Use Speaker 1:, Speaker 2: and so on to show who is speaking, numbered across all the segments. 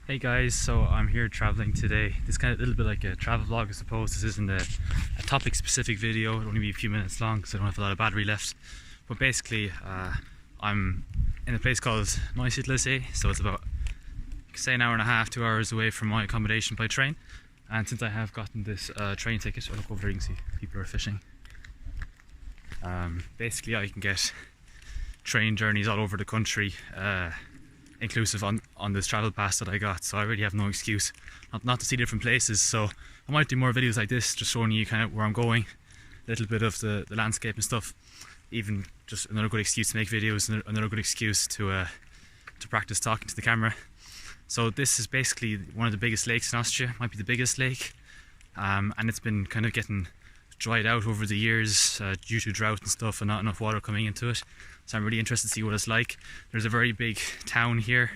Speaker 1: Hey guys, so I'm here traveling today. This is kind of a little bit like a travel vlog, I suppose. This isn't a topic specific video. It'll only be a few minutes long because I don't have a lot of battery left. But basically, I'm in a place called NeuSiedler See, so it's about, say, an hour and a half, 2 hours away from my accommodation by train. And since I have gotten this train ticket, I'll look over there, you can see people are fishing. Basically, I can get train journeys all over the country, inclusive on this travel pass that I got, so I really have no excuse not to see different places. So I might do more videos like this, just showing you kind of where I'm going, a little bit of the landscape and stuff. Even just another good excuse to make videos, and another good excuse to practice talking to the camera. So this is basically one of the biggest lakes in Austria, might be the biggest lake, and it's been kind of getting dried out over the years due to drought and stuff, and not enough water coming into it. So I'm really interested to see what it's like. There's a very big town here.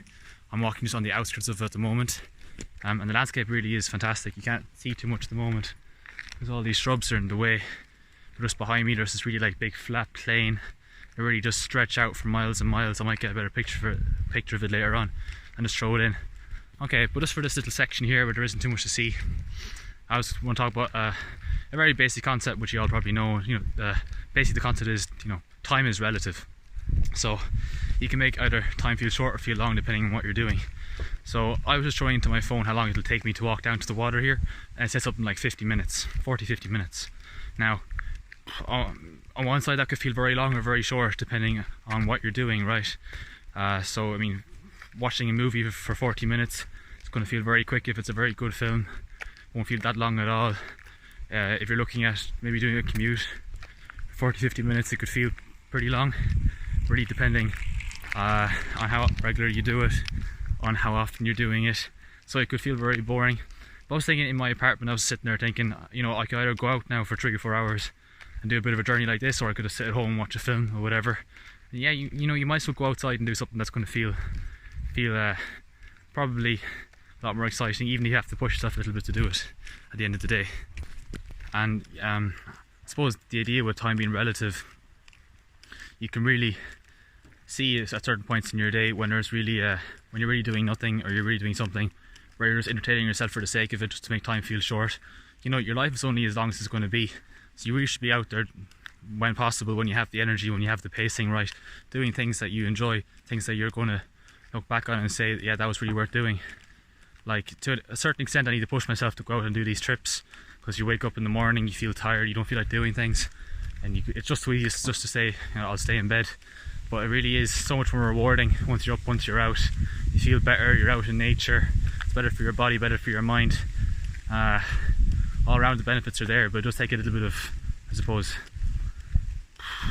Speaker 1: I'm walking just on the outskirts of it at the moment, and the landscape really is fantastic. You can't see too much at the moment because all these shrubs are in the way. But just behind me there's this really like big flat plain. They really just stretch out for miles and miles. I might get a better picture of it later on and just throw it in. Okay, but just for this little section here where there isn't too much to see, I was going to talk about a very basic concept which you all probably know. Basically the concept is, time is relative. So you can make either time feel short or feel long depending on what you're doing. So I was just showing into my phone how long it'll take me to walk down to the water here, and it says something like 50 minutes, 40-50 minutes. Now on one side that could feel very long or very short depending on what you're doing, right? So I mean, watching a movie for 40 minutes, it's going to feel very quick if it's a very good film. Won't feel that long at all. If you're looking at maybe doing a commute, 40-50 minutes, it could feel pretty long, really depending on how regular you do it, on how often you're doing it. So it could feel very boring. But I was thinking in my apartment, I was sitting there thinking, I could either go out now for 3 or 4 hours and do a bit of a journey like this, or I could just sit at home and watch a film or whatever. And yeah, you might as well go outside and do something that's going to feel probably a lot more exciting, even if you have to push yourself a little bit to do it at the end of the day. And I suppose the idea with time being relative, you can really see at certain points in your day when there's really when you're really doing nothing, or you're really doing something where you're just entertaining yourself for the sake of it, just to make time feel short. Your life is only as long as it's going to be, so you really should be out there when possible, when you have the energy, when you have the pacing right, doing things that you enjoy, things that you're going to look back on and say, yeah, that was really worth doing. Like, to a certain extent, I need to push myself to go out and do these trips, because you wake up in the morning, you feel tired, you don't feel like doing things, and it's just too easy just to say, I'll stay in bed. But it really is so much more rewarding once you're up, once you're out. You feel better, you're out in nature, it's better for your body, better for your mind. All around the benefits are there, but it does take a little bit of, I suppose,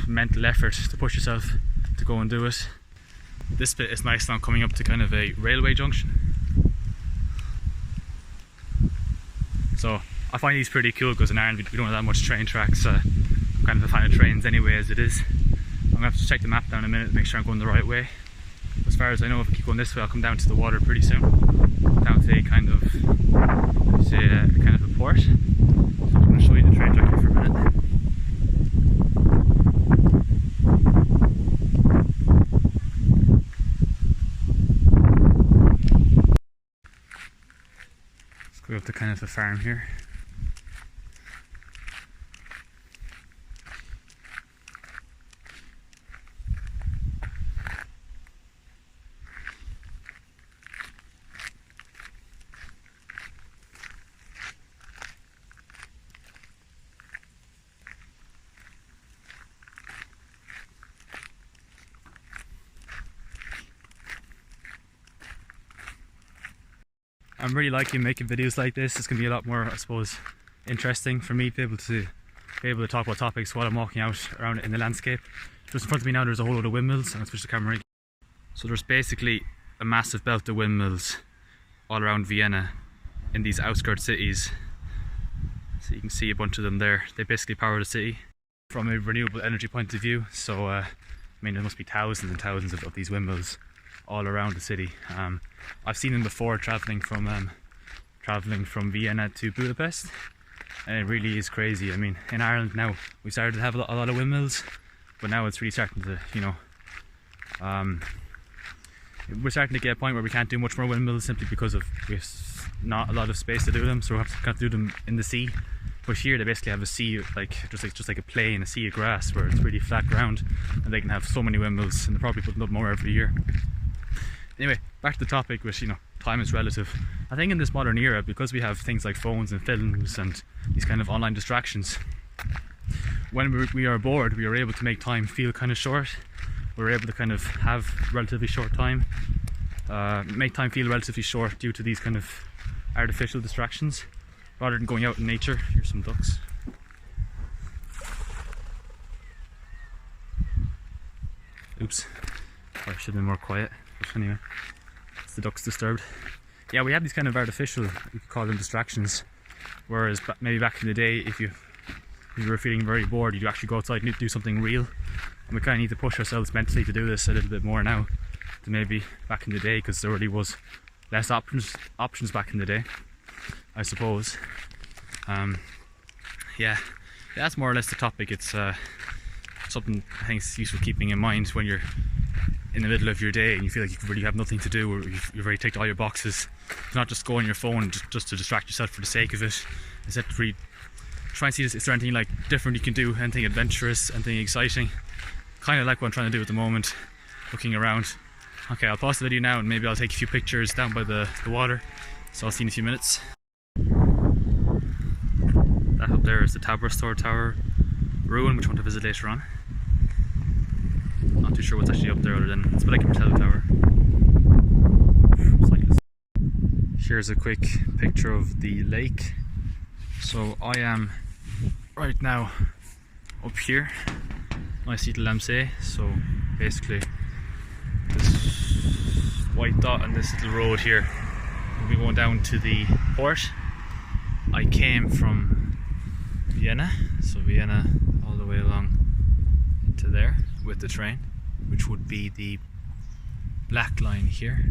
Speaker 1: mental effort to push yourself to go and do it. This bit is nice now, coming up to kind of a railway junction. So I find these pretty cool because in Ireland we don't have that much train tracks. I'm kind of a fan of trains anyway as it is. I'm going to have to check the map down in a minute to make sure I'm going the right way. As far as I know, if I keep going this way, I'll come down to the water pretty soon. Down to a kind of a port. So I'm going to show you the train track here for a minute. Let's go up to kind of a farm here. I'm really liking making videos like this. It's going to be a lot more, I suppose, interesting for me to be able to talk about topics while I'm walking out around in the landscape. Just in front of me now there's a whole load of windmills. I'm going to switch the camera. So there's basically a massive belt of windmills all around Vienna in these outskirts cities. So you can see a bunch of them there. They basically power the city from a renewable energy point of view. So I mean, there must be thousands and thousands of these windmills all around the city. I've seen them before traveling from Vienna to Budapest, and it really is crazy. I mean, in Ireland now we started to have a lot of windmills, but now it's really starting to we're starting to get a point where we can't do much more windmills simply because of we've not a lot of space to do them, so we have to do them in the sea. But here they basically have a sea, just like a plain, a sea of grass where it's really flat ground, and they can have so many windmills, and they're probably putting up more every year. Anyway, back to the topic, which, you know, time is relative. I think in this modern era, because we have things like phones and films and these kind of online distractions, when we are bored, we are able to make time feel kind of short. We're able to kind of have relatively short time, make time feel relatively short due to these kind of artificial distractions, rather than going out in nature. Here's some ducks. Oops, I should have been more quiet, but anyway, it's the ducks disturbed. Yeah, we have these kind of artificial, you could call them distractions, whereas maybe back in the day, if you were feeling very bored, you'd actually go outside and do something real. And we kind of need to push ourselves mentally to do this a little bit more now than maybe back in the day, because there really was less options back in the day, I suppose. Yeah, that's more or less the topic. It's something I think is useful keeping in mind when you're in the middle of your day and you feel like you really have nothing to do, or you've already ticked all your boxes. To not just go on your phone just to distract yourself for the sake of it. Instead, to really try and see, is there anything like different you can do, anything adventurous, anything exciting. Kind of like what I'm trying to do at the moment, looking around. Okay, I'll pause the video now and maybe I'll take a few pictures down by the water, so I'll see you in a few minutes. That up there is the Taberstore Tower ruin, which I want to visit later on. Not too sure what's actually up there other than it's a bit like a Martello Tower. Here's a quick picture of the lake. So I am right now up here, NeuSiedler See. So basically this white dot on this little road here will be going down to the port. I came from Vienna, so Vienna all the way along into there with the train, which would be the black line here.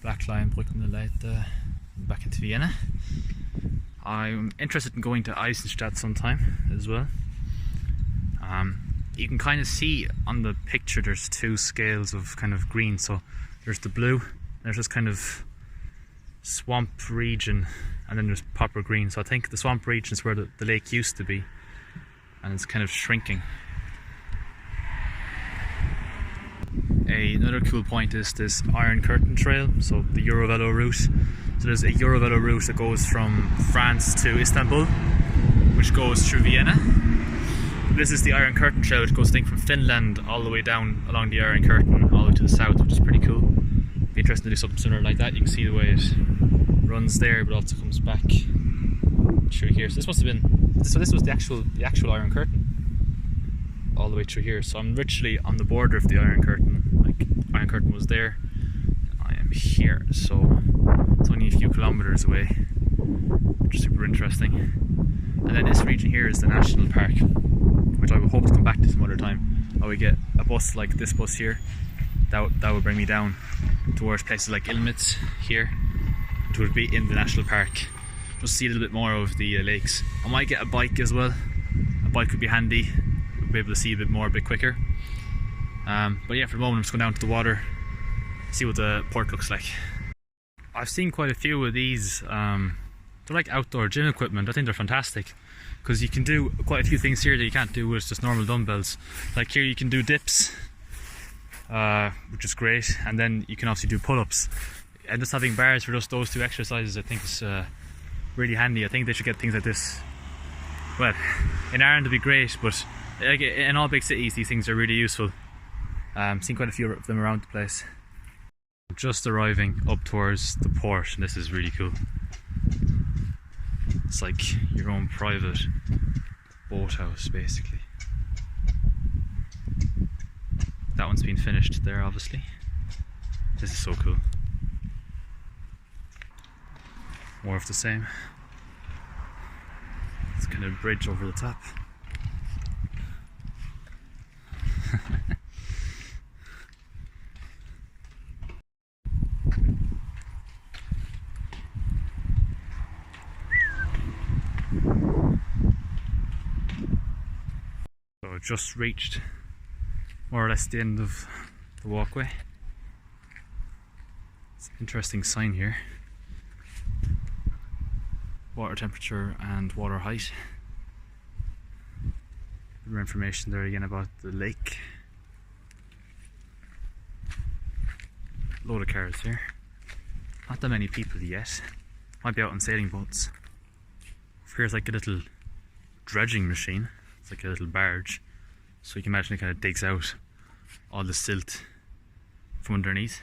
Speaker 1: Black line, Brücke Leiter, back into Vienna. I'm interested in going to Eisenstadt sometime as well. You can kind of see on the picture there's two scales of kind of green. So there's the blue, there's this kind of swamp region, and then there's proper green. So I think the swamp region is where the lake used to be, and it's kind of shrinking. Another cool point is this Iron Curtain Trail, so the Eurovelo route. So there's a Eurovelo route that goes from France to Istanbul, which goes through Vienna. This is the Iron Curtain Trail, which goes, I think, from Finland all the way down along the Iron Curtain, all the way to the south, which is pretty cool. Be interesting to do something similar like that. You can see the way it runs there, but also comes back through here. So this must have been, so this was the actual Iron Curtain, all the way through here. So I'm literally on the border of the Iron Curtain. Like, Iron Curtain was there, I am here, so it's only a few kilometers away, which is super interesting. And then this region here is the national park, which I will hope to come back to some other time. I would get a bus like this bus here, that would bring me down towards places like Ilmitz here, which would be in the national park, just see a little bit more of the lakes. I might get a bike as well. A bike would be handy, we'll be able to see a bit more, a bit quicker. But yeah, for the moment I'm just going down to the water, see what the port looks like. I've seen quite a few of these, they're like outdoor gym equipment. I think they're fantastic, because you can do quite a few things here that you can't do with just normal dumbbells. Like here you can do dips, which is great, and then you can also do pull-ups. And just having bars for just those two exercises I think is really handy. I think they should get things like this. Well, in Ireland it'd be great, but like in all big cities these things are really useful. Seen quite a few of them around the place. Just arriving up towards the port, and this is really cool. It's like your own private boathouse basically. That one's been finished there obviously. This is so cool. More of the same. It's kind of a bridge over the top. So just reached more or less the end of the walkway. Interesting sign here. Water temperature and water height. More information there again about the lake. Load of cars here. Not that many people yet. Might be out on sailing boats. Here's like a little dredging machine. It's like a little barge. So you can imagine it kind of digs out all the silt from underneath.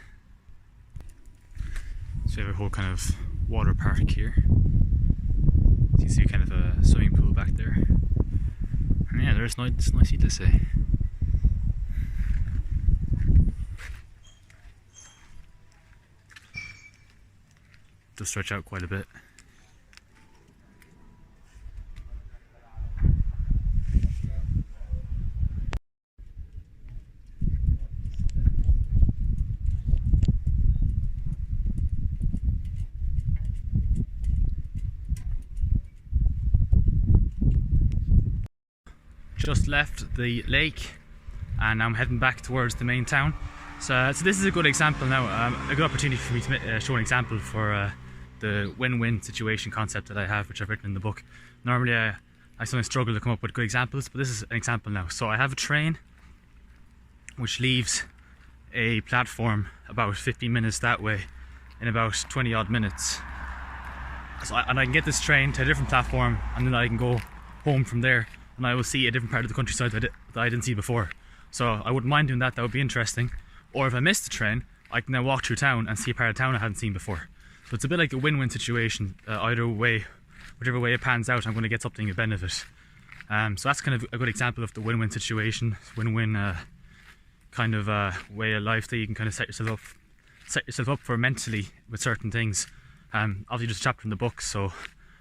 Speaker 1: So you have a whole kind of water park here. You can see kind of a swimming pool back there. And yeah, there's NeuSiedler See. Does stretch out quite a bit. Just left the lake and I'm heading back towards the main town. So this is a good example now, a good opportunity for me to show an example for the win-win situation concept that I have, which I've written in the book. Normally I sometimes struggle to come up with good examples, but this is an example now. So I have a train which leaves a platform about 15 minutes that way in about 20 odd minutes. And I can get this train to a different platform and then I can go home from there and I will see a different part of the countryside that I didn't see before. So I wouldn't mind doing that, that would be interesting. Or if I miss the train, I can then walk through town and see a part of town I hadn't seen before. So it's a bit like a win-win situation. Either way, whichever way it pans out, I'm going to get something of benefit. So that's kind of a good example of the win-win situation, win-win kind of way of life that you can kind of set yourself up for mentally with certain things. Obviously just a chapter in the book, so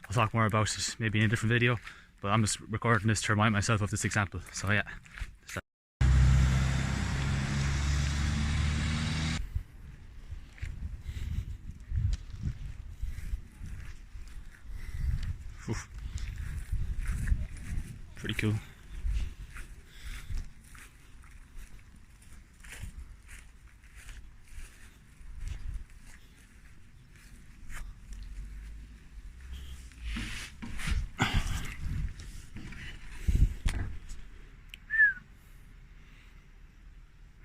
Speaker 1: I'll talk more about it maybe in a different video, but I'm just recording this to remind myself of this example. So yeah. Oof. Pretty cool.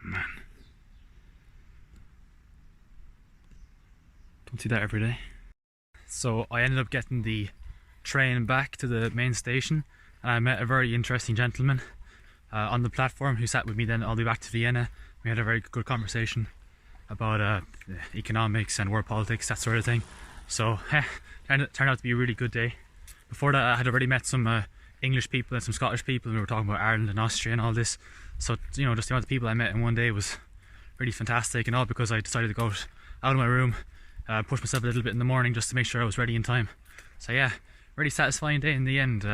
Speaker 1: Man, don't see that every day. So I ended up getting the train back to the main station and I met a very interesting gentleman on the platform who sat with me then all the way back to Vienna. We had a very good conversation about economics and world politics, that sort of thing. So turned out to be a really good day. Before that I had already met some English people and some Scottish people and we were talking about Ireland and Austria and all this. So you know, just the amount of people I met in one day was really fantastic, and all because I decided to go out of my room, push myself a little bit in the morning just to make sure I was ready in time. So yeah, really satisfying day in the end.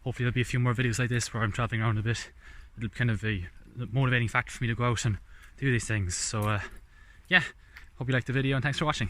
Speaker 1: Hopefully there'll be a few more videos like this where I'm travelling around a bit. It'll be kind of a motivating factor for me to go out and do these things. So yeah, hope you liked the video and thanks for watching.